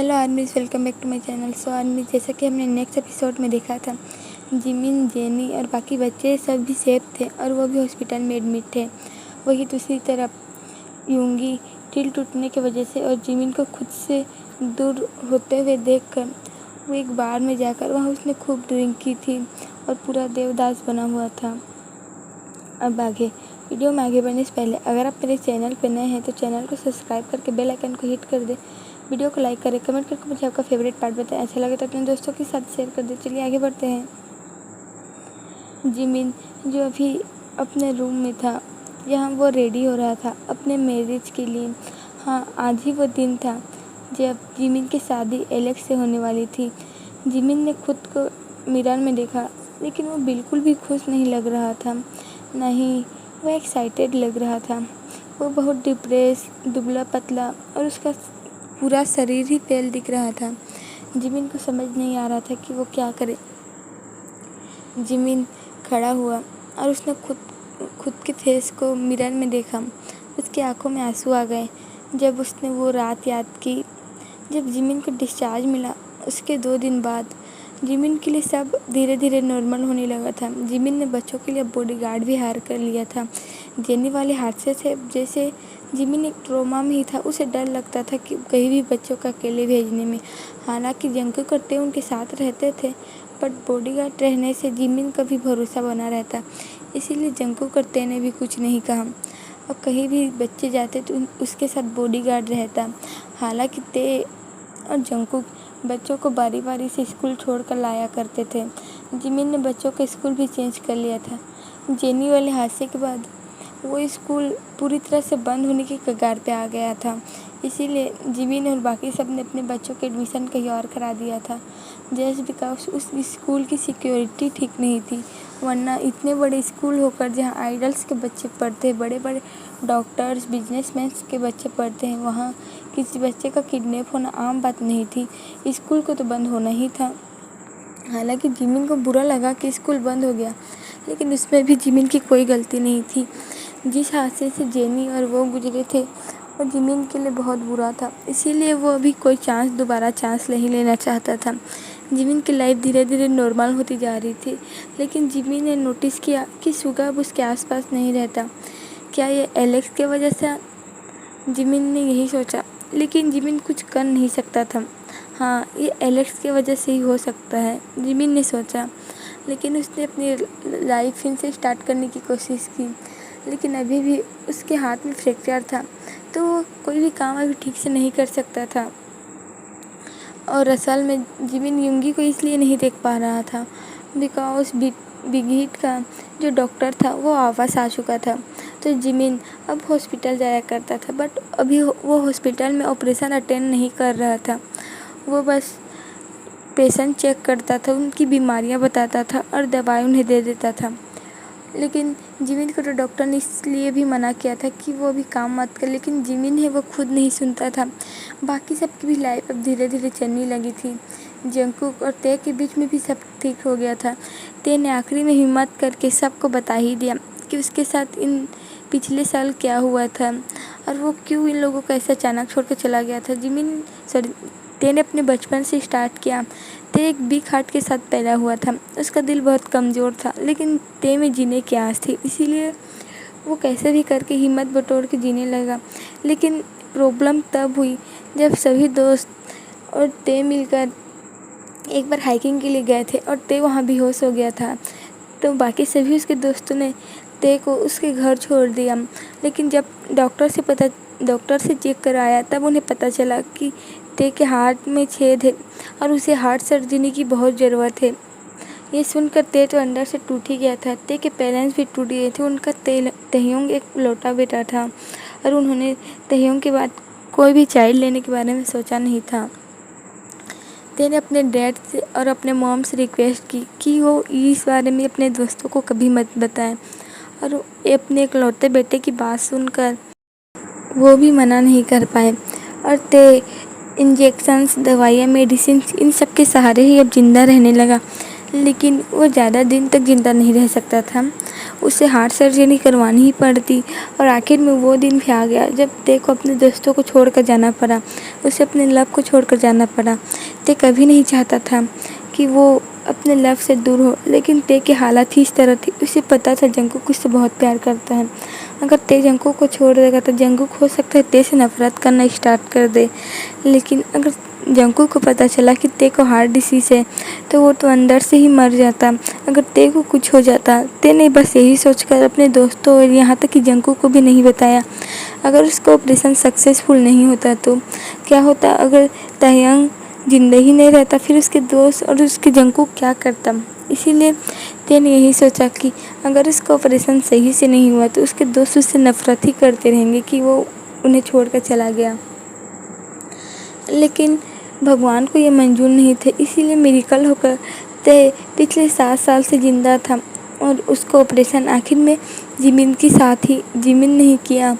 Hello ARMYs, welcome back to my channel. So ARMYs, जैसा कि हमने नेक्स्ट एपिसोड में देखा था, जिमिन, जेनी और बाकी बच्चे सब भी सेफ थे और वो भी हॉस्पिटल में एडमिट थे। वही दूसरी तरफ यूंगी दिल टूटने की वजह से और जिमिन को खुद से दूर होते हुए देखकर वो एक बार में जाकर वहाँ उसने खूब ड्रिंक की थी और पूरा देवदास बना हुआ था। अब आगे वीडियो में आगे बढ़ने से पहले अगर आप मेरे चैनल पर नए हैं तो चैनल को सब्सक्राइब करके बेल आइकन को हिट कर दें, वीडियो को लाइक करें, कमेंट करके मुझे आपका फेवरेट पार्ट बताएं। अच्छा लगे तो अपने दोस्तों के साथ शेयर कर दें। चलिए आगे बढ़ते हैं। जिमिन जो अभी अपने रूम में था, यहाँ वो रेडी हो रहा था अपने मैरिज के लिए। हाँ, आज ही वो दिन था जब जिमिन की शादी एलेक्स से होने वाली थी। जिमिन ने खुद को मिरर में देखा, लेकिन वो बिल्कुल भी खुश नहीं लग रहा था, नहीं वो एक्साइटेड लग रहा था। वो बहुत डिप्रेस, दुबला पतला और उसका पूरा शरीर ही तेल दिख रहा था। जिमिन को समझ नहीं आ रहा था कि वो क्या करे। जिमिन खड़ा हुआ और उसने खुद के फेस को मिरर में देखा। उसकी आंखों में आंसू आ गए जब उसने वो रात याद की जब जिमिन को डिस्चार्ज मिला। उसके 2 दिन बाद जिमिन के लिए सब धीरे धीरे नॉर्मल होने लगा था। जिमिन ने बच्चों के लिए बॉडीगार्ड भी हायर कर लिया था। जेनी वाले हादसे से जैसे जिमिन एक ट्रॉमा में ही था। उसे डर लगता था कि कहीं भी बच्चों को अकेले भेजने में। हालांकि जंकू करते उनके साथ रहते थे, बट बॉडीगार्ड रहने से जिमिन का भी भरोसा बना रहता। इसीलिए जंकू करते ने भी कुछ नहीं कहा और कहीं भी बच्चे जाते तो उसके साथ बॉडीगार्ड रहता। हालांकि ते और जंकू बच्चों को बारी बारी से स्कूल छोड़कर लाया करते थे। जिमिन ने बच्चों का स्कूल भी चेंज कर लिया था। जेनी वाले हादसे के बाद वो स्कूल पूरी तरह से बंद होने की कगार पे आ गया था। इसीलिए जिमिन और बाकी सब ने अपने बच्चों के एडमिशन कहीं और करा दिया था, जस्ट बिकॉज उस स्कूल की सिक्योरिटी ठीक नहीं थी। वरना इतने बड़े स्कूल होकर जहाँ आइडल्स के बच्चे पढ़ते हैं, बड़े बड़े डॉक्टर्स, बिजनेसमैन के बच्चे पढ़ते हैं, वहाँ किसी बच्चे का किडनैप होना आम बात नहीं थी। स्कूल को तो बंद होना ही था। हालांकि जिमिन को बुरा लगा कि स्कूल बंद हो गया, लेकिन उसमें भी जिमिन की कोई गलती नहीं थी। जिस हादसे से जेनी और वो गुजरे थे वो जिमिन के लिए बहुत बुरा था। इसीलिए वो अभी कोई दोबारा चांस नहीं लेना चाहता था। जिमिन की लाइफ धीरे धीरे नॉर्मल होती जा रही थी, लेकिन जिमिन ने नोटिस किया कि सुगा अब उसके आसपास नहीं रहता। क्या ये एलेक्स की वजह से? जिमिन ने यही सोचा, लेकिन जिमिन कुछ कर नहीं सकता था। हाँ, ये एलेक्स की वजह से ही हो सकता है, जिमिन ने सोचा। लेकिन उसने अपनी लाइफ फिर से स्टार्ट करने की कोशिश की, लेकिन अभी भी उसके हाथ में फ्रैक्चर था, तो वो कोई भी काम अभी ठीक से नहीं कर सकता था। और असल में जिमिन यूंगी को इसलिए नहीं देख पा रहा था बिकॉज बिग हिट का जो डॉक्टर था वो वापस आ चुका था। तो जिमिन अब हॉस्पिटल जाया करता था, बट अभी वो हॉस्पिटल में ऑपरेशन अटेंड नहीं कर रहा था। वो बस पेशेंट चेक करता था, उनकी बीमारियां बताता था और दवाई उन्हें दे देता था। लेकिन जिमिन को तो डॉक्टर ने इसलिए भी मना किया था कि वो अभी काम मत कर, लेकिन जिमिन है वो खुद नहीं सुनता था। बाकी सबकी भी लाइफ अब धीरे धीरे चलने लगी थी। जंकुक और ते के बीच में भी सब ठीक हो गया था। ते ने आखिरी में हिम्मत करके सबको बता ही दिया कि उसके साथ इन पिछले साल क्या हुआ था और वो क्यों इन लोगों को ऐसे अचानक छोड़ कर चला गया था। ते ने अपने बचपन से स्टार्ट किया। ते एक वीक हार्ट के साथ पैदा हुआ था। उसका दिल बहुत कमज़ोर था, लेकिन ते में जीने की आस थी, इसीलिए वो कैसे भी करके हिम्मत बटोर के जीने लगा। लेकिन प्रॉब्लम तब हुई जब सभी दोस्त और ते मिलकर एक बार हाइकिंग के लिए गए थे और ते वहाँ बेहोश हो गया था। तो बाकी सभी उसके दोस्तों ने ते को उसके घर छोड़ दिया। लेकिन जब डॉक्टर से चेक कराया तब उन्हें पता चला कि ते के हार्ट में छेद है और उसे हार्ट सर्जरी की बहुत ज़रूरत है। ये सुनकर ते तो अंदर से टूट ही गया था। ते के पेरेंट्स भी टूट गए थे। उनका तहयोंग एक लौटा बेटा था और उन्होंने तहयोंग के बाद कोई भी चाइल्ड लेने के बारे में सोचा नहीं था। ते ने अपने डैड से और अपने मॉम से रिक्वेस्ट की कि वो इस बारे में अपने दोस्तों को कभी मत बताएं, और अपने इकलौते बेटे की बात सुनकर वो भी मना नहीं कर पाए। और ते इंजेक्शन्स, दवाइयाँ, मेडिसिन इन सब के सहारे ही अब जिंदा रहने लगा। लेकिन वो ज़्यादा दिन तक ज़िंदा नहीं रह सकता था। उसे हार्ट सर्जरी करवानी ही पड़ती और आखिर में वो दिन भी आ गया जब ते को अपने दोस्तों को छोड़कर जाना पड़ा, उसे अपने लव को छोड़कर जाना पड़ा। ते कभी नहीं चाहता था कि वो अपने लव से दूर हो, लेकिन ते की हालत ही इस तरह थी। उसे पता था जंगकुक उससे बहुत प्यार करता है। अगर ते जंगकुक को छोड़ देगा तो जंगकुक हो सकता है ते से नफरत करना स्टार्ट कर दे। लेकिन अगर जंगकुक को पता चला कि ते को हार्ट डिसीज़ है तो वो तो अंदर से ही मर जाता। अगर ते को कुछ हो जाता, ते ने बस यही सोचकर अपने दोस्तों और यहाँ तक कि जंगकुक को भी नहीं बताया। अगर उसका ऑपरेशन सक्सेसफुल नहीं होता तो क्या होता? अगर तायंग जिंदा ही नहीं रहता, फिर उसके दोस्त और उसके जंगकुक क्या करता? इसीलिए ते ने यही सोचा कि अगर उसका ऑपरेशन सही से नहीं हुआ तो उसके दोस्त उससे नफरत ही करते रहेंगे कि वो उन्हें छोड़कर चला गया। लेकिन भगवान को ये मंजूर नहीं थे, इसीलिए मिरेकल होकर ते पिछले 7 साल से ज़िंदा था और उसको ऑपरेशन आखिर में जिमिन के साथ ही जिमिन नहीं किया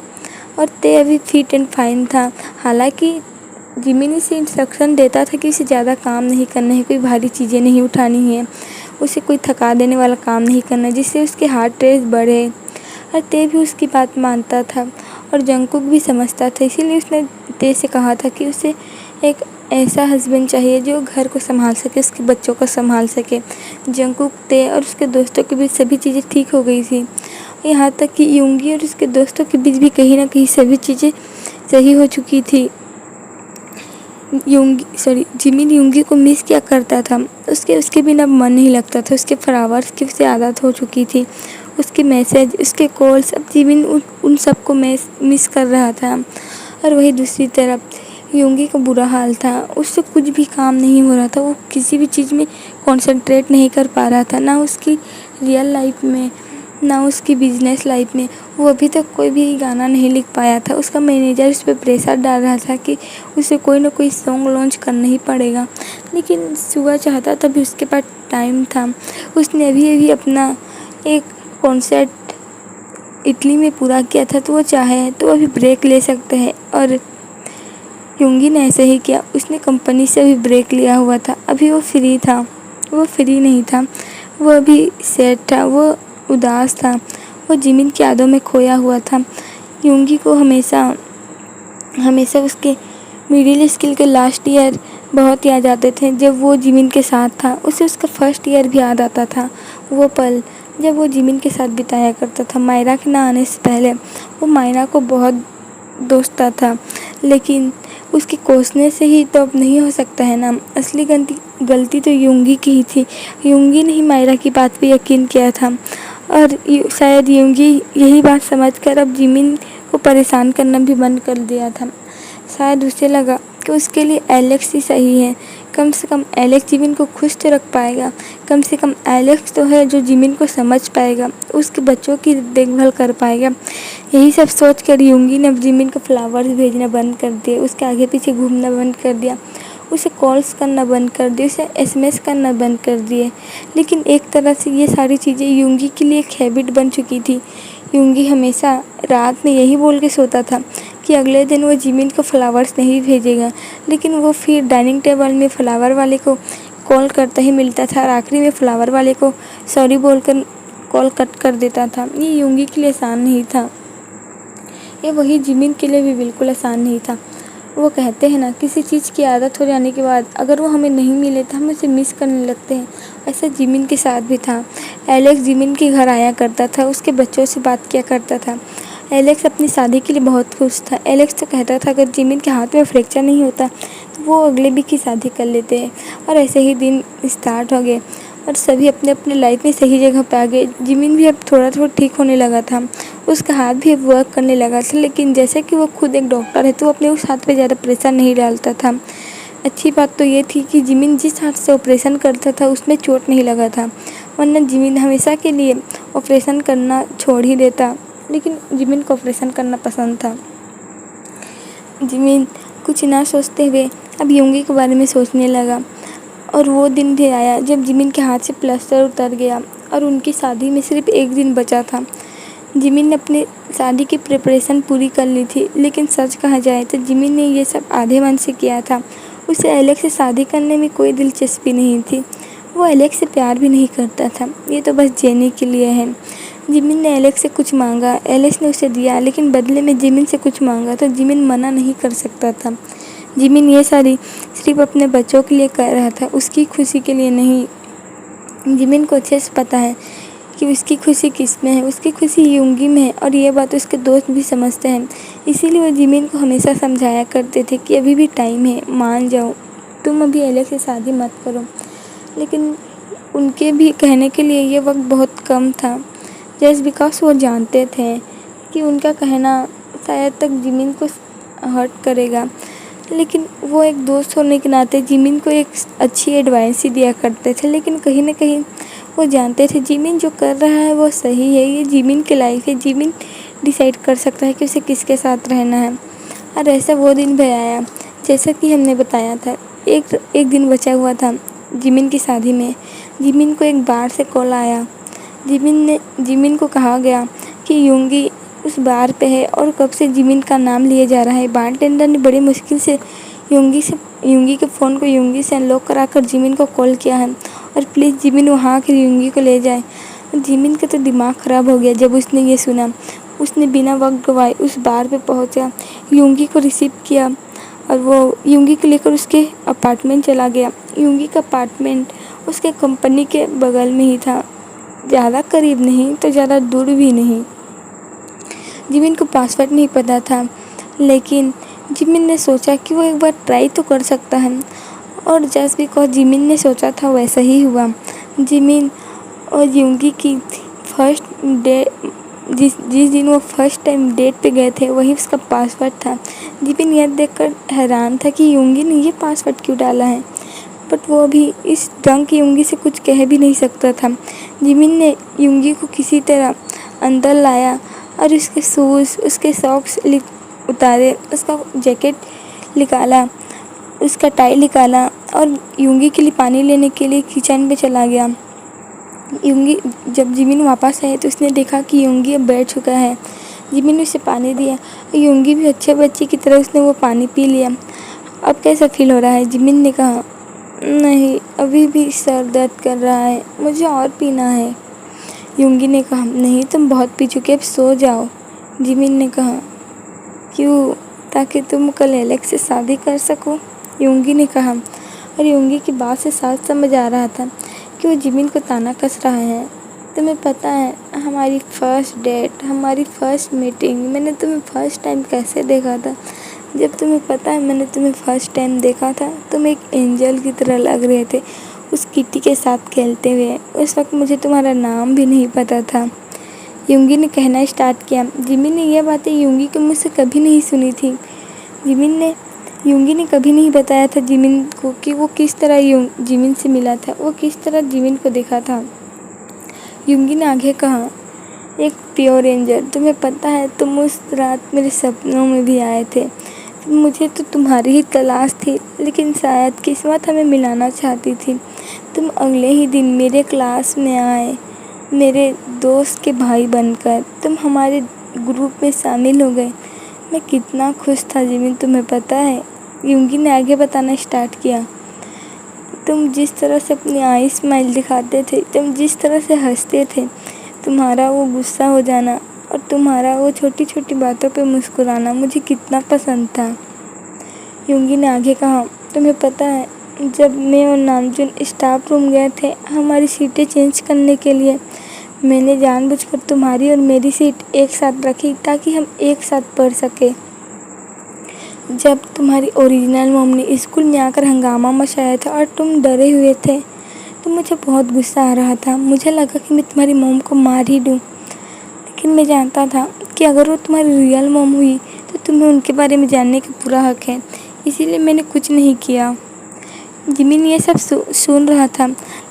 और ते अभी फिट एंड फाइन था। हालांकि जिमिन इसे इंस्ट्रक्शन देता था कि उसे ज़्यादा काम नहीं करना है, कोई भारी चीज़ें नहीं उठानी है, उसे कोई थका देने वाला काम नहीं करना जिससे उसके हार्ट रेट बढ़े। और ते भी उसकी बात मानता था और जंगकुक भी समझता था। इसीलिए उसने ते से कहा था कि उसे एक ऐसा हस्बैंड चाहिए जो घर को संभाल सके, उसके बच्चों को संभाल सके। जंगकुक, ते और उसके दोस्तों के बीच सभी चीज़ें ठीक हो गई थी। यहाँ तक कि यूंगी और उसके दोस्तों के बीच भी कहीं ना कहीं सभी चीज़ें सही हो चुकी थी। जिमिन यूंगी को मिस किया करता था। उसके बिना मन नहीं लगता था। उसके फ्लावर्स की उसे आदत हो चुकी थी। उसके मैसेज, उसके कॉल्स, अब जिमिन उन सबको मिस कर रहा था। और वही दूसरी तरफ यूंगी का बुरा हाल था। उससे कुछ भी काम नहीं हो रहा था। वो किसी भी चीज़ में कंसंट्रेट नहीं कर पा रहा था, ना उसकी रियल लाइफ में, ना उसकी बिजनेस लाइफ में। वो अभी तक कोई भी गाना नहीं लिख पाया था। उसका मैनेजर उस पर प्रेशर डाल रहा था कि उसे कोई ना कोई सॉन्ग लॉन्च करना ही पड़ेगा, लेकिन सुगा चाहता तभी उसके पास टाइम था। उसने अभी अपना एक कॉन्सर्ट इटली में पूरा किया था, तो वो चाहे तो अभी ब्रेक ले सकते हैं। और यूंगी ने ऐसे ही किया। उसने कंपनी से अभी ब्रेक लिया हुआ था। अभी वो फ्री था। वो फ्री नहीं था, वो अभी सैड था, वो उदास था, वो जिमिन की यादों में खोया हुआ था। यूंगी को हमेशा उसके मिडिल स्कूल के लास्ट ईयर बहुत याद आते थे जब वो जिमिन के साथ था। उसे उसका फर्स्ट ईयर भी याद आता था, वो पल जब वो जिमिन के साथ बिताया करता था। मायरा के ना आने से पहले वो मायरा को बहुत दोस्ता था, लेकिन उसके कोसने से ही तो अब नहीं हो सकता है ना। असली गलती तो यूंगी की ही थी। यूंगी ने ही मायरा की बात पे यकीन किया था और शायद यूंगी यही बात समझकर अब जिमिन को परेशान करना भी बंद कर दिया था। शायद उसे लगा कि उसके लिए एलेक्स ही सही है। कम से कम एलेक्स जिमिन को खुश तो रख पाएगा। कम से कम एलेक्स तो है जो जिमिन को समझ पाएगा, उसके बच्चों की देखभाल कर पाएगा। यही सब सोच कर यूंगी ने अब जिमिन को फ्लावर्स भेजना बंद कर दिए, उसके आगे पीछे घूमना बंद कर दिया, उसे कॉल्स करना बंद कर दिए, उसे एसएमएस करना बंद कर दिए। लेकिन एक तरह से ये सारी चीज़ें यूंगी के लिए एक हैबिट बन चुकी थी। यूंगी हमेशा रात में यही बोल के सोता था कि अगले दिन वो जिमिन को फ्लावर्स नहीं भेजेगा, लेकिन वो फिर डाइनिंग टेबल में फ्लावर वाले को कॉल करता ही मिलता था और आखिरी में फ्लावर वाले को सॉरी बोलकर कॉल कट कर देता था। ये यूंगी के लिए आसान नहीं था, ये वही जिमिन के लिए भी बिल्कुल आसान नहीं था। वो कहते हैं ना, किसी चीज़ की आदत हो जाने के बाद अगर वो हमें नहीं मिले तो हम उसे मिस करने लगते हैं। ऐसा जिमिन के साथ भी था। एलेक्स जिमिन के घर आया करता था, उसके बच्चों से बात किया करता था। एलेक्स अपनी शादी के लिए बहुत खुश था। एलेक्स तो कहता था अगर जिमिन के हाथ में फ्रैक्चर नहीं होता तो वो अगले वीक की शादी कर लेते हैं। और ऐसे ही दिन स्टार्ट हो गए और सभी अपने अपने लाइफ में सही जगह पे आ गए। जिमिन भी अब थोड़ा थोड़ा ठीक होने लगा था, उसका हाथ भी अब वर्क करने लगा था। लेकिन जैसे कि वो खुद एक डॉक्टर है तो वो अपने उस हाथ पे ज़्यादा प्रेशर नहीं डालता था। अच्छी बात तो ये थी कि जिमिन जिस हाथ से ऑपरेशन करता था उसमें चोट नहीं लगा था, वरना जिमिन हमेशा के लिए ऑपरेशन करना छोड़ ही देता। लेकिन जिमिन को ऑपरेशन करना पसंद था। जिमिन कुछ ना सोचते हुए अब यूंगी के बारे में सोचने लगा। और वो दिन भी आया जब जिमिन के हाथ से प्लास्टर उतर गया और उनकी शादी में सिर्फ एक दिन बचा था। जिमिन ने अपनी शादी की प्रिपरेशन पूरी कर ली थी, लेकिन सच कहा जाए तो जिमिन ने ये सब आधे मन से किया था। उसे एलेक्स से शादी करने में कोई दिलचस्पी नहीं थी। वो एलेक्स से प्यार भी नहीं करता था, ये तो बस जेनी के लिए है। जिमिन ने एलेक्स से कुछ मांगा, एलेक्स ने उसे दिया, लेकिन बदले में जिमिन से कुछ मांगा तो जिमिन मना नहीं कर सकता था। जिमिन ये सारी सिर्फ अपने बच्चों के लिए कर रहा था, उसकी खुशी के लिए नहीं। जिमिन को अच्छे से पता है कि उसकी खुशी किस में है, उसकी खुशी यूंगी में है, और ये बात उसके दोस्त भी समझते हैं। इसीलिए वो जिमिन को हमेशा समझाया करते थे कि अभी भी टाइम है, मान जाओ, तुम अभी एलेक्स से शादी मत करो। लेकिन उनके भी कहने के लिए ये वक्त बहुत कम था, जस्ट बिकॉज वो जानते थे कि उनका कहना शायद तक जिमिन को हर्ट करेगा। लेकिन वो एक दोस्त होने के नाते जिमिन को एक अच्छी एडवाइस ही दिया करते थे, लेकिन कहीं ना कहीं वो जानते थे जिमिन जो कर रहा है वो सही है, ये जिमिन की लाइफ है, जिमिन डिसाइड कर सकता है कि उसे किसके साथ रहना है। और ऐसा वो दिन भी आया जैसा कि हमने बताया था। एक दिन बचा हुआ था जिमिन की शादी में। जिमिन को एक बार से कॉल आया। जिमिन को कहा गया कि यूंगी उस बार पे है और कब से जिमिन का नाम लिया जा रहा है। बारटेंडर ने बड़ी मुश्किल से यूंगी के फ़ोन को यूंगी से अनलॉक कराकर जिमिन को कॉल किया है और प्लीज़ जिमिन वहाँ आकर यूंगी को ले जाए। जिमिन का तो दिमाग ख़राब हो गया जब उसने ये सुना। उसने बिना वक्त गवाए उस बार पे पहुँचा, यूंगी को रिसीव किया और वो यूंगी को लेकर उसके अपार्टमेंट चला गया। यूंगी का अपार्टमेंट उसके कंपनी के बगल में ही था, ज़्यादा करीब नहीं तो ज़्यादा दूर भी नहीं। जिमिन को पासवर्ड नहीं पता था, लेकिन जिमिन ने सोचा कि वो एक बार ट्राई तो कर सकता है, और जस्ट बिकॉज जिमिन ने सोचा था वैसा ही हुआ। जिमिन और यूंगी की फर्स्ट डे जिस दिन वो फर्स्ट टाइम डेट पे गए थे वही उसका पासवर्ड था। जिमिन यह देखकर हैरान था कि यूंगी ने ये पासवर्ड क्यों डाला है, बट वो अभी इस ढंग की यूंगी से कुछ कह भी नहीं सकता था। जिमिन ने यूंगी को किसी तरह अंदर लाया और उसके शूज़, उसके सॉक्स उतारे, उसका जैकेट निकाला, उसका टाई निकाला और यूंगी के लिए पानी लेने के लिए किचन में चला गया। जब जिमिन वापस आए तो उसने देखा कि यूंगी अब बैठ चुका है। जिमिन ने उसे पानी दिया, यूंगी भी अच्छे बच्चे की तरह उसने वो पानी पी लिया। अब कैसा फील हो रहा है? जिमिन ने कहा। नहीं, अभी भी सर दर्द कर रहा है, मुझे और पीना है। यूंगी ने कहा, नहीं तुम बहुत पी चुके, अब सो जाओ। जिमिन ने कहा, क्यों? ताकि तुम कल एलेक्स से शादी कर सको, यूंगी ने कहा। और यूंगी की बात से साफ समझ आ रहा था कि वो जिमिन को ताना कस रहा है। तुम्हें पता है हमारी फर्स्ट डेट, हमारी फर्स्ट मीटिंग, मैंने तुम्हें फर्स्ट टाइम कैसे देखा था? जब तुम्हें पता है मैंने तुम्हें फर्स्ट टाइम देखा था, तुम एक एंजल की तरह लग रहे थे उस किटी के साथ खेलते हुए। उस वक्त मुझे तुम्हारा नाम भी नहीं पता था, यूंगी ने कहना स्टार्ट किया। जिमिन ने यह बातें यूंगी के मुँह से कभी नहीं सुनी थी। यूंगी ने कभी नहीं बताया था जिमिन को कि वो किस तरह जिमिन से मिला था, वो किस तरह जिमिन को देखा था। यूंगी ने आगे कहा, एक प्योर एंजल, तुम्हें पता है तुम उस रात मेरे सपनों में भी आए थे। मुझे तो तुम्हारी ही तलाश थी, लेकिन शायद किस्मत हमें मिलाना चाहती थी। तुम अगले ही दिन मेरे क्लास में आए, मेरे दोस्त के भाई बनकर तुम हमारे ग्रुप में शामिल हो गए। मैं कितना खुश था जिमिन, तुम्हें पता है? यूंगी ने आगे बताना स्टार्ट किया। तुम जिस तरह से अपनी आई स्माइल दिखाते थे, तुम जिस तरह से हंसते थे, तुम्हारा वो गुस्सा हो जाना और तुम्हारा वो छोटी छोटी बातों पे मुस्कुराना मुझे कितना पसंद था। यूंगी ने आगे कहा, तुम्हें पता है जब मैं और नामजुन स्टाफ रूम गए थे हमारी सीटें चेंज करने के लिए, मैंने जानबूझकर तुम्हारी और मेरी सीट एक साथ रखी ताकि हम एक साथ पढ़ सके। जब तुम्हारी ओरिजिनल मॉम ने स्कूल में आकर हंगामा मचाया था और तुम डरे हुए थे तो मुझे बहुत गुस्सा आ रहा था। मुझे लगा कि मैं तुम्हारी मॉम को मार ही दूँ, लेकिन मैं जानता था कि अगर वो तुम्हारी रियल मॉम हुई तो तुम्हें उनके बारे में जानने का पूरा हक है, इसीलिए मैंने कुछ नहीं किया। जिमिन ये सब सुन रहा था,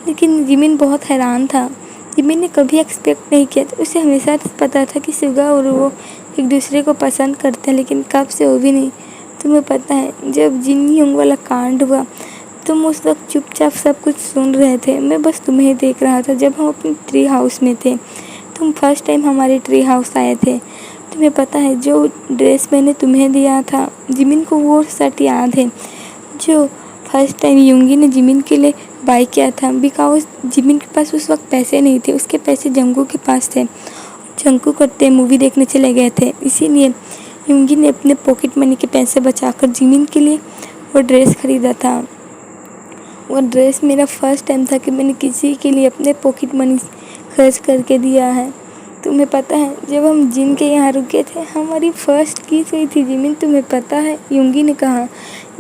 लेकिन जिमिन बहुत हैरान था। जिमिन ने कभी एक्सपेक्ट नहीं किया, तो उसे हमेशा पता था कि सुगा और वो एक दूसरे को पसंद करते हैं, लेकिन कब से वो भी नहीं। तुम्हें पता है जब जिन योंग वाला कांड हुआ तुम उस वक्त चुपचाप सब कुछ सुन रहे थे, मैं बस तुम्हें देख रहा था। जब हम अपने ट्री हाउस में थे, तुम फर्स्ट टाइम हमारे ट्री हाउस आए थे, तुम्हें पता है जो ड्रेस मैंने तुम्हें दिया था, जिमिन को वो शर्ट याद है जो फर्स्ट टाइम यूंगी ने जिमिन के लिए बाय किया था बिकॉज जिमिन के पास उस वक्त पैसे नहीं थे, उसके पैसे जंगू के पास थे। जंगू करते मूवी देखने चले गए थे, इसीलिए यूंगी ने अपने पॉकेट मनी के पैसे बचाकर जिमिन के लिए वो ड्रेस खरीदा था। वो ड्रेस मेरा फर्स्ट टाइम था कि मैंने किसी के लिए अपने पॉकेट मनी खर्च करके दिया है। तुम्हें पता है जब हम जिन के यहाँ रुके थे हमारी फर्स्ट किस हुई थी जिमिन, तुम्हें पता है? यूंगी ने कहा।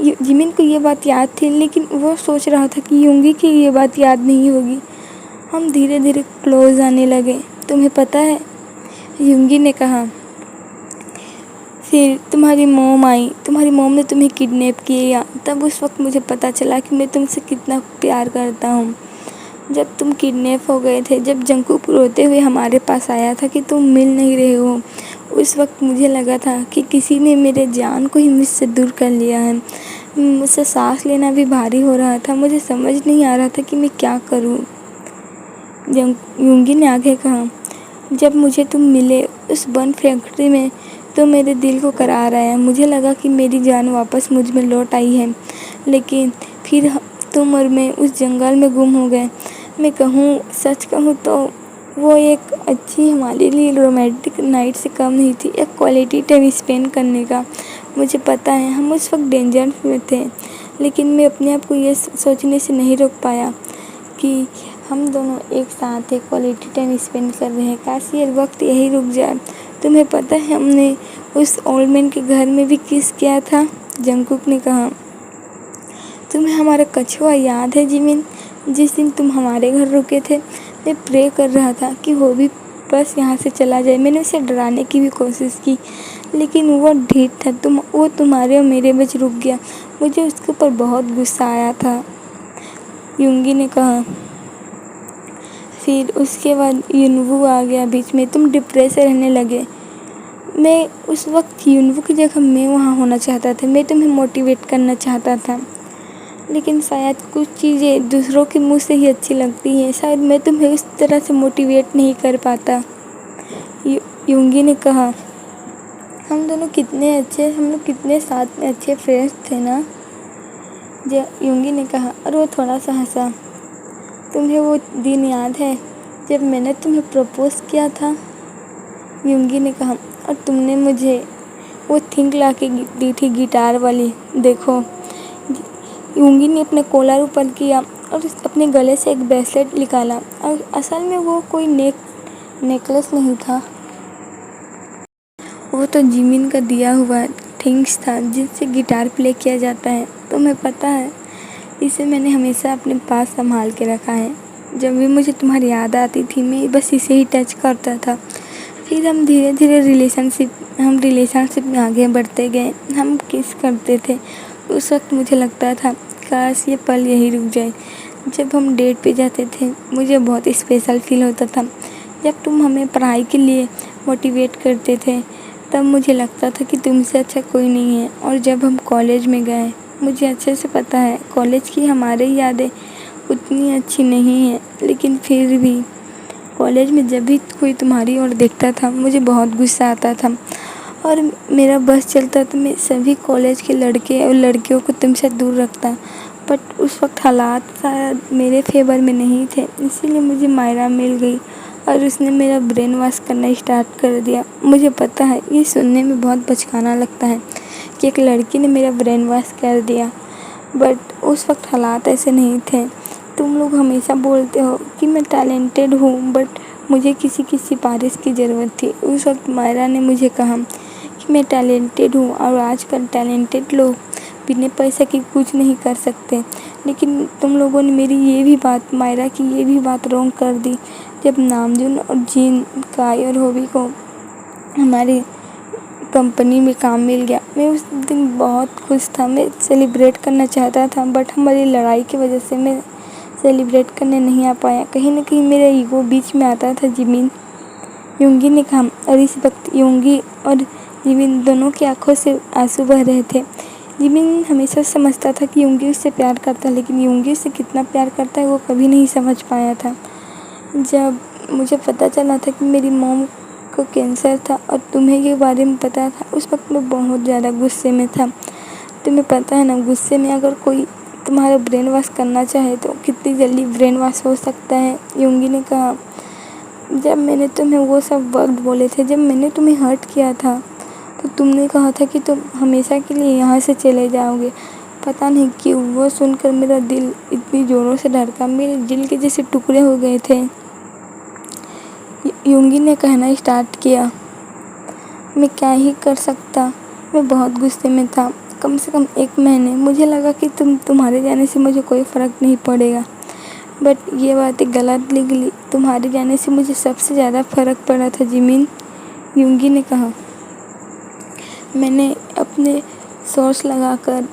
जिमिन को ये बात याद थी लेकिन वो सोच रहा था कि यूंगी की ये बात याद नहीं होगी। हम धीरे धीरे क्लोज आने लगे। तुम्हें पता है? यूंगी ने कहा। फिर तुम्हारी मॉम आई, तुम्हारी मॉम ने तुम्हें किडनैप किया। तब उस वक्त मुझे पता चला कि मैं तुमसे कितना प्यार करता हूँ। जब तुम किडनैप हो गए थे, जब जंकूक रोते हुए हमारे पास आया था कि तुम मिल नहीं रहे हो, उस वक्त मुझे लगा था कि किसी ने मेरे जान को ही मुझसे दूर कर लिया है। मुझसे सांस लेना भी भारी हो रहा था। मुझे समझ नहीं आ रहा था कि मैं क्या करूँ। यूंगी ने आगे कहा, जब मुझे तुम मिले उस बर्न फैक्ट्री में तो मेरे दिल को करार आया। मुझे लगा कि मेरी जान वापस मुझ में लौट आई है, लेकिन फिर तुम और मैं उस जंगल में गुम हो गए। मैं सच कहूँ तो वो एक अच्छी हमारे लिए रोमांटिक नाइट से कम नहीं थी, एक क्वालिटी टाइम स्पेंड करने का। मुझे पता है हम उस वक्त डेंजर में थे, लेकिन मैं अपने आप को ये सोचने से नहीं रोक पाया कि हम दोनों एक साथ एक क्वालिटी टाइम स्पेंड कर रहे हैं। काश ये वक्त यही रुक जाए। तुम्हें पता है हमने उस ओल्ड मैन के घर में भी किस किया था? जंगकुक ने कहा। तुम्हें हमारा कछुआ याद है जिमिन? जिस दिन तुम हमारे घर रुके थे मैं प्रे कर रहा था कि वो भी बस यहाँ से चला जाए। मैंने उसे डराने की भी कोशिश की लेकिन वो ढीठ था। वो तुम्हारे और मेरे बीच रुक गया। मुझे उसके ऊपर बहुत गुस्सा आया था, यूंगी ने कहा। फिर उसके बाद यूनवू आ गया बीच में। तुम डिप्रेस रहने लगे। मैं उस वक्त यूनवू की जगह मैं वहाँ होना चाहता था। मैं तुम्हें मोटिवेट करना चाहता था, लेकिन शायद कुछ चीज़ें दूसरों के मुंह से ही अच्छी लगती हैं। शायद मैं तुम्हें उस तरह से मोटिवेट नहीं कर पाता, यूंगी ने कहा। हम लोग कितने साथ में अच्छे फ्रेंड्स थे ना, यूंगी ने कहा और वो थोड़ा सा हंसा। तुम्हें वो दिन याद है जब मैंने तुम्हें प्रपोज किया था? यूंगी ने कहा। और तुमने मुझे वो थिंग ला के दी थी, गिटार वाली। देखो, यूंगी ने अपने कॉलर ऊपर किया और अपने गले से एक ब्रेसलेट निकाला और असल में वो कोई नेकलेस नहीं था, वो तो जिमिन का दिया हुआ थिंग्स था जिससे गिटार प्ले किया जाता है। तुम्हें पता है इसे मैंने हमेशा अपने पास संभाल के रखा है। जब भी मुझे तुम्हारी याद आती थी मैं बस इसे ही टच करता था। फिर हम धीरे धीरे रिलेशनशिप में आगे बढ़ते गए। हम किस करते थे। उस वक्त मुझे लगता था काश ये पल यही रुक जाए। जब हम डेट पे जाते थे मुझे बहुत स्पेशल फील होता था। जब तुम हमें पढ़ाई के लिए मोटिवेट करते थे तब मुझे लगता था कि तुमसे अच्छा कोई नहीं है। और जब हम कॉलेज में गए, मुझे अच्छे से पता है कॉलेज की हमारी यादें उतनी अच्छी नहीं हैं, लेकिन फिर भी कॉलेज में जब भी कोई तुम्हारी ओर देखता था मुझे बहुत गुस्सा आता था और मेरा बस चलता तो मैं सभी कॉलेज के लड़के और लड़कियों को तुमसे दूर रखता। बट उस वक्त हालात शायद मेरे फेवर में नहीं थे, इसीलिए मुझे मायरा मिल गई और उसने मेरा ब्रेन वॉश करना स्टार्ट कर दिया। मुझे पता है ये सुनने में बहुत बचकाना लगता है कि एक लड़की ने मेरा ब्रेन वॉश कर दिया, बट उस वक्त हालात ऐसे नहीं थे। तुम लोग हमेशा बोलते हो कि मैं टैलेंटेड हूँ, बट मुझे किसी की सिफारिश की ज़रूरत थी। उस वक्त मायरा ने मुझे कहा कि मैं टैलेंटेड हूँ और आजकल टैलेंटेड लोग बिना पैसे के कुछ नहीं कर सकते। लेकिन तुम लोगों ने मेरी मायरा की ये भी बात रॉन्ग कर दी। जब नामजून और जीन, काय और होबी को हमारी कंपनी में काम मिल गया, मैं उस दिन बहुत खुश था। मैं सेलिब्रेट करना चाहता था, बट हमारी लड़ाई की वजह से मैं सेलिब्रेट करने नहीं आ पाया। कहीं ना कहीं मेरा ईगो बीच में आता था, जिमिन, यूंगी ने कहा। और इस वक्त यूंगी और जिमिन दोनों की आंखों से आंसू बह रहे थे। जिमिन हमेशा समझता था कि यूंगी उससे प्यार करता है, लेकिन यूंगी उससे कितना प्यार करता है वो कभी नहीं समझ पाया था। जब मुझे पता चला था कि मेरी मॉम को कैंसर था और तुम्हें के बारे में पता था, उस वक्त मैं बहुत ज़्यादा गुस्से में था। तुम्हें पता है ना, गुस्से में अगर कोई तुम्हारा ब्रेन वॉश करना चाहे तो कितनी जल्दी ब्रेन वॉश हो सकता है। योंगी ने कहा, जब मैंने तुम्हें वो सब वक्त बोले थे, जब मैंने तुम्हें हर्ट किया था, तो तुमने कहा था कि तुम हमेशा के लिए यहाँ से चले जाओगे। पता नहीं क्यों वो सुनकर मेरा दिल इतनी ज़ोरों से धड़का, मेरे दिल के जैसे टुकड़े हो गए थे। योंगी ने कहना स्टार्ट किया, मैं क्या ही कर सकता। मैं बहुत गुस्से में था। कम से कम 1 महीने मुझे लगा कि तुम्हारे जाने से मुझे कोई फ़र्क नहीं पड़ेगा, बट ये बातें गलत निकली। तुम्हारे जाने से मुझे सबसे ज़्यादा फ़र्क पड़ा था जिमिन, योंगी ने कहा। मैंने अपने सोर्स लगाकर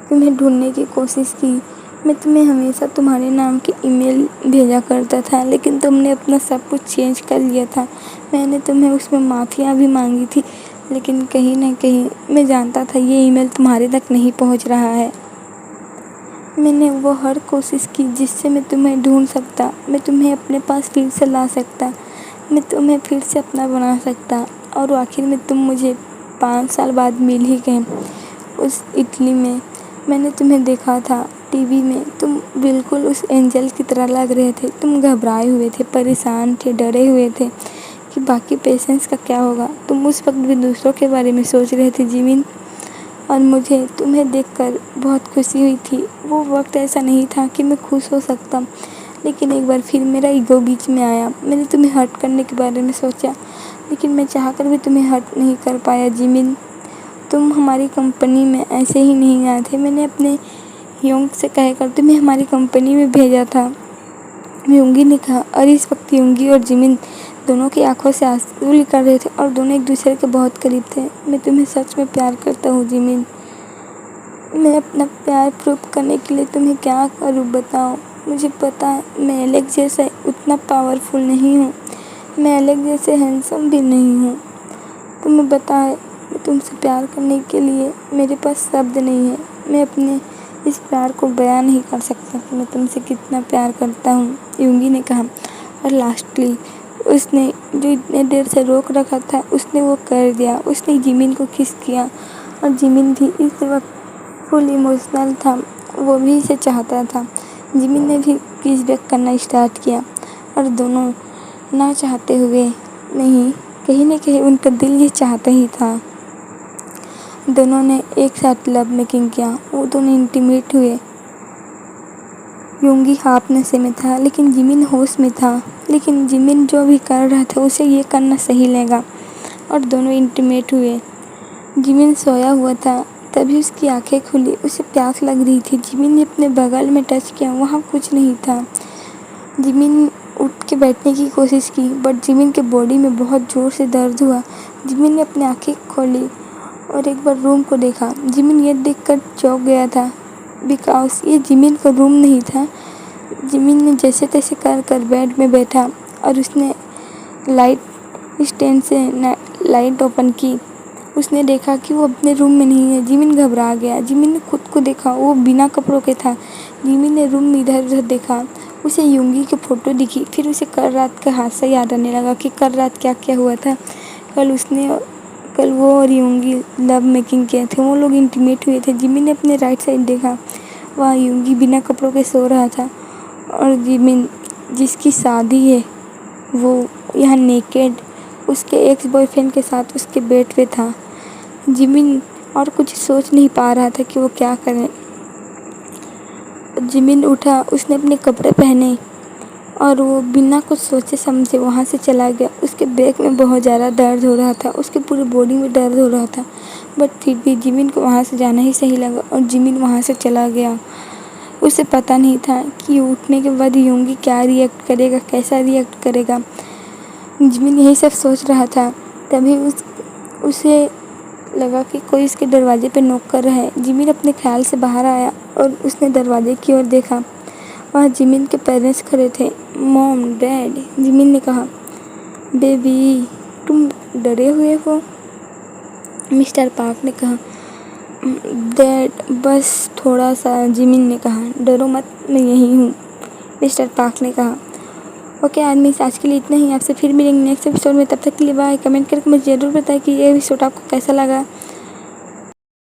तुम्हें ढूंढने की कोशिश की। मैं तुम्हें हमेशा तुम्हारे नाम की ईमेल भेजा करता था, लेकिन तुमने अपना सब कुछ चेंज कर लिया था। मैंने तुम्हें उसमें माफ़िया भी मांगी थी, लेकिन कहीं ना कहीं मैं जानता था ये ईमेल तुम्हारे तक नहीं पहुंच रहा है। मैंने वो हर कोशिश की जिससे मैं तुम्हें ढूंढ सकता, मैं तुम्हें अपने पास फिर से ला सकता, मैं तुम्हें फिर से अपना बना सकता। और आखिर में तुम मुझे 5 साल बाद मिल ही गए उस इटली में। मैंने तुम्हें देखा था टीवी में, तुम बिल्कुल उस एंजल की तरह लग रहे थे। तुम घबराए हुए थे, परेशान थे, डरे हुए थे कि बाकी पेशेंट्स का क्या होगा। तुम उस वक्त भी दूसरों के बारे में सोच रहे थे जिमिन, और मुझे तुम्हें देखकर बहुत खुशी हुई थी। वो वक्त ऐसा नहीं था कि मैं खुश हो सकता, लेकिन एक बार फिर मेरा ईगो बीच में आया। मैंने तुम्हें हर्ट करने के बारे में सोचा, लेकिन मैं चाहकर भी तुम्हें हर्ट नहीं कर पाया जिमिन। तुम हमारी कंपनी में ऐसे ही नहीं आए थे। मैंने अपने योंग से कहकर तुम्हें हमारी कंपनी में भेजा था, योंगी ने कहा। और इस वक्त योंगी और जिमिन दोनों की आंखों से आंसू निकल रहे थे और दोनों एक दूसरे के बहुत करीब थे। मैं तुम्हें सच में प्यार करता हूँ जिमिन। मैं अपना प्यार प्रूव करने के लिए तुम्हें क्या करूँ बताओ। मुझे पता है मैं एलेक्स जैसा उतना पावरफुल नहीं हूँ, मैं एलेक्स जैसे हैंडसम भी नहीं हूँ। तुम्हें पता है मैं तुमसे प्यार करने के लिए मेरे पास शब्द नहीं है। मैं अपने इस प्यार को बयान नहीं कर सकता कि मैं तुमसे कितना प्यार करता हूँ, योंगी ने कहा। और लास्टली उसने जो इतने देर से रोक रखा था उसने वो कर दिया। उसने जिमिन को किस किया और जिमिन भी इस वक्त फुल इमोशनल था, वो भी इसे चाहता था। जिमिन ने भी किस बैक करना स्टार्ट किया और दोनों ना चाहते हुए नहीं, कहीं ना कहीं उनका दिल ये चाहता ही था। दोनों ने एक साथ लव मेकिंग किया, वो दोनों इंटीमेट हुए। योंगी हाफ नशे में था लेकिन जिमिन होश में था, लेकिन जिमिन जो भी कर रहा था उसे ये करना सही लगा और दोनों इंटीमेट हुए। जिमिन सोया हुआ था, तभी उसकी आंखें खुली। उसे प्यास लग रही थी। जिमिन ने अपने बगल में टच किया, वहाँ कुछ नहीं था। जिमिन उठ के बैठने की कोशिश की, बट जिमिन के बॉडी में बहुत ज़ोर से दर्द हुआ। जिमिन ने अपनी आंखें खोली और एक बार रूम को देखा। जिमिन ये देखकर चौंक गया था, बिकॉज ये जिमिन का रूम नहीं था। जिमिन ने जैसे तैसे कर बेड में बैठा और उसने लाइट स्टैंड से लाइट ओपन की। उसने देखा कि वो अपने रूम में नहीं है। जिमिन घबरा गया। जिमिन ने खुद को देखा, वो बिना कपड़ों के था। जिमिन ने रूम में इधर उधर देखा, उसे योंगी की फ़ोटो दिखी। फिर उसे कल रात का हादसा याद आने लगा कि कल रात क्या क्या हुआ था। कल वो और योंगी लव मेकिंग किए थे, वो लोग इंटीमेट हुए थे। जिमिन ने अपने राइट साइड देखा, वहाँ योंगी बिना कपड़ों के सो रहा था और जिमिन जिसकी शादी है वो यहाँ नेकेड उसके एक्स बॉयफ्रेंड के साथ उसके बेड पे था। जिमिन और कुछ सोच नहीं पा रहा था कि वो क्या करे। जिमिन उठा, उसने अपने कपड़े पहने और वो बिना कुछ सोचे समझे वहाँ से चला गया। उसके बैक में बहुत ज़्यादा दर्द हो रहा था, उसके पूरी बॉडी में दर्द हो रहा था, बट फिर भी जिमिन को वहाँ से जाना ही सही लगा और जिमिन वहाँ से चला गया। उसे पता नहीं था कि उठने के बाद योंगी क्या रिएक्ट करेगा, कैसा रिएक्ट करेगा। जिमिन यही सब सोच रहा था। तभी उसे लगा कि कोई उसके दरवाजे पे नॉक कर रहा है। जिमिन अपने ख्याल से बाहर आया और उसने दरवाजे की ओर देखा। वहाँ जिमिन के पेरेंट्स खड़े थे। मॉम, डैड, जिमिन ने कहा। बेबी, तुम डरे हुए हो? मिस्टर पार्क ने कहा। डैड, बस थोड़ा सा, जिमिन ने कहा। डरो मत, मैं यहीं हूँ, मिस्टर पार्क ने कहा। ओके आदमी, आज के लिए इतना ही। आपसे फिर मिलेंगे नेक्स्ट एपिसोड में। तब तक के लिए बाय। कमेंट करके मुझे ज़रूर बताएं कि ये एपिसोड आपको कैसा लगा।